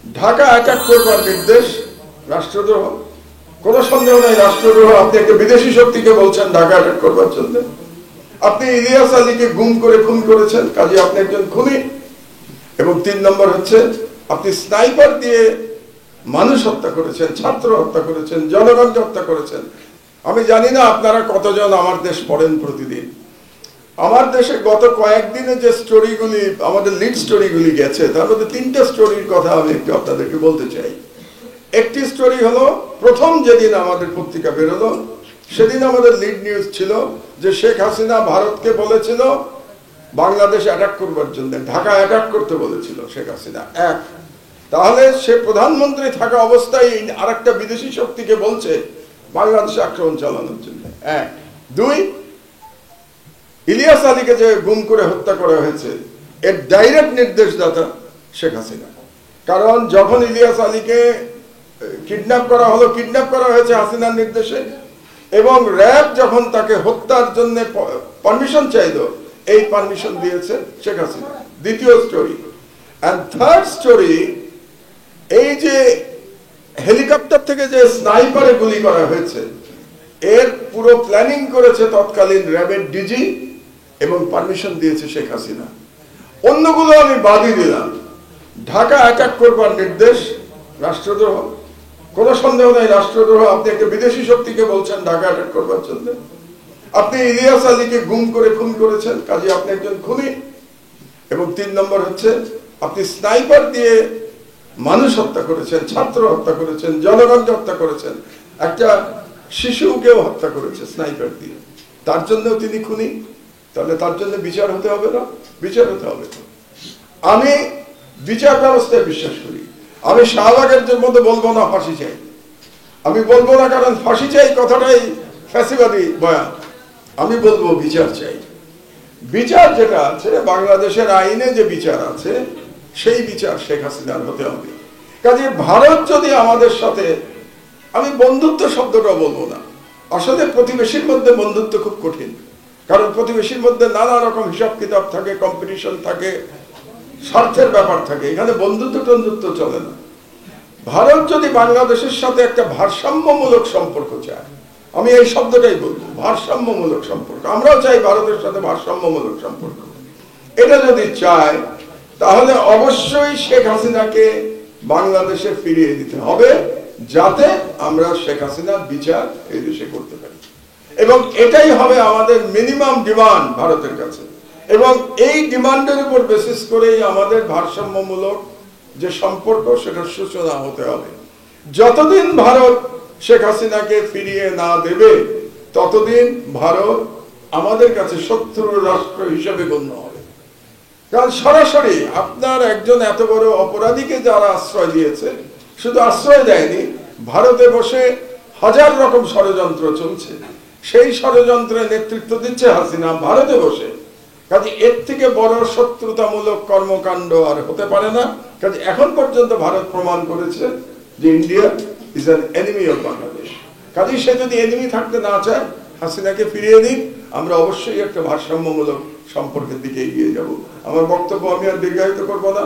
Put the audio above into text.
Dhaka attack করবার নির্দেশ রাষ্ট্রদ্রোহ। কোনো সন্দেহ নাই রাষ্ট্রদ্রোহ। আপনি একটা বিদেশি শক্তিকে বলছেন ঢাকা অ্যাটাক করবার জন্য। আপনি ইলিয়াস আলীকে গুম করে খুন করেছেন, কাজে আপনি একজন খুনি। এবং 3 নম্বর হচ্ছে আপনি স্নাইপার দিয়ে মানুষ হত্যা করেছেন, ছাত্র হত্যা করেছেন, জনগণকে হত্যা করেছেন। আমি জানি না আপনারা কতজন আমার দেশ পড়েন প্রতিদিন। আমার দেশে গত কয়েকদিনে যে স্টোরিগুলি, আমাদের লিড স্টোরিগুলি গেছে, তার মধ্যে 3টা স্টোরির কথা আমি একটু আপনাদেরকে বলতে চাই। একটি স্টোরি হলো, প্রথম যেদিন আমাদের পত্রিকা বেরোলো সেদিন আমাদের লিড নিউজ ছিল যে শেখ হাসিনা ভারতকে বলেছিল বাংলাদেশ অ্যাটাক করবার জন্য, ঢাকা অ্যাটাক করতে বলেছিল শেখ হাসিনা। এক, তাহলে সে প্রধানমন্ত্রী থাকা অবস্থায় আরেকটা বিদেশি শক্তিকে বলছে বাংলাদেশে আক্রমণ চালানোর জন্য। এক। দুই, ইলিয়াস আলীকে যে গুম করে হত্যা করা হয়েছে এর ডাইরেক্ট নির্দেশদাতা শেখ হাসিনা। কারণ যখন ইলিয়াস আলীকে কিডন্যাপ করা হলো, কিডন্যাপ করা হয়েছে হাসিনার নির্দেশে, এবং র্যাব যখন তাকে হত্যার জন্য পারমিশন চাইলো, এই পারমিশন দিয়েছে শেখ হাসিনা। দ্বিতীয় স্টোরি। এন্ড থার্ড স্টোরি, এই যে হেলিকপ্টার থেকে যে স্নাইপারে গুলি করা হয়েছে এর পুরো প্ল্যানিং করেছে তৎকালীন র্যাবের ডিজি এবং পারমিশন দিয়েছে শেখ হাসিনা। অন্যগুলো আমি বাদই দিলাম। ঢাকা অ্যাটাক করবার নির্দেশ রাষ্ট্রদ্রোহ। কোনো সন্দেহ নাই রাষ্ট্রদ্রোহ। আপনি একটা বিদেশি শক্তিকে বলছেন ঢাকা অ্যাটাক করবার জন্য। আপনি ইলিয়াস আলীকে গুম করে খুন করেছেন, কাজে আপনি একজন খুনি। এবং 3 নম্বর হচ্ছে আপনি স্নাইপার দিয়ে মানুষ হত্যা করেছেন, ছাত্র হত্যা করেছেন, জনগণকে হত্যা করেছেন, একটা শিশুকেও হত্যা করেছে স্নাইপার দিয়ে। তার জন্য তিনি খুনি। তাহলে তার জন্য বিচার হতে হবে না? বিচার হতে হবে। আমি বিচার ব্যবস্থায় বিশ্বাস করি। আমি শাহবাগের মধ্যে বলবো না ফাঁসি চাই। আমি বলবো না, কারণ ফাঁসি চাই কথাটাই ফ্যাসিবাদী বয়ান। আমি বলবো বিচার চাই। বিচার যেটা আছে বাংলাদেশের আইনে, যে বিচার আছে সেই বিচার শেখ হাসিনার হতে হবে। কাজে ভারত যদি আমাদের সাথে, আমি বন্ধুত্ব শব্দটা বলবো না, আসলে প্রতিবেশীর মধ্যে বন্ধুত্ব খুব কঠিন। কারণ প্রতিবেশীর মধ্যে নানা রকম হিসাব কিতাব থাকে, কম্পিটিশন থাকে, স্বার্থের ব্যাপার থাকে। এখানে বন্ধুত্ব টন্ধুত্ব চলে না। ভারত যদি বাংলাদেশের সাথে একটা ভারসাম্যমূলক সম্পর্ক চায়, আমি এই শব্দটাই বলবো, ভারসাম্যমূলক সম্পর্ক। আমরাও চাই ভারতের সাথে ভারসাম্যমূলক সম্পর্ক। এটা যদি চায় তাহলে অবশ্যই শেখ হাসিনাকে বাংলাদেশে ফিরিয়ে দিতে হবে, যাতে আমরা শেখ হাসিনার বিচার এই দেশে করতে পারি। এবং এটাই হবে আমাদের মিনিমাম ডিমান্ড ভারতের কাছে। এবং এই ডিমান্ডের উপর বেসিস করেই আমাদের ভারসাম্যমূলক যে সম্পর্ক সেটার সূচনা হতে হবে। যতদিন ভারত শেখ হাসিনাকে ফিরিয়ে না দেবে ততদিন ভারত আমাদের কাছে শত্রু রাষ্ট্র হিসেবে গণ্য হবে। কারণ সরাসরি আপনার একজন এত বড় অপরাধীকে যারা আশ্রয় দিয়েছে, শুধু আশ্রয় দেয়নি, ভারতে বসে হাজার রকম ষড়যন্ত্র চলছে। সেই ষড়যন্ত্রের নেতৃত্ব দিচ্ছে হাসিনা ভারতে বসে। কাজে এর থেকে বড় শত্রুতামূলক কর্মকাণ্ড আর হতে পারে না। কাজে এখন পর্যন্ত ভারত প্রমাণ করেছে যে India is an enemy of Bangladesh. কাজে সে যদি এনিমি থাকতে না চায়, হাসিনাকে ফিরিয়ে দিন, আমরা অবশ্যই একটা ভারসাম্যমূলক সম্পর্কের দিকে এগিয়ে যাব। আমার বক্তব্য আমি আর দীর্ঘায়িত করবো না।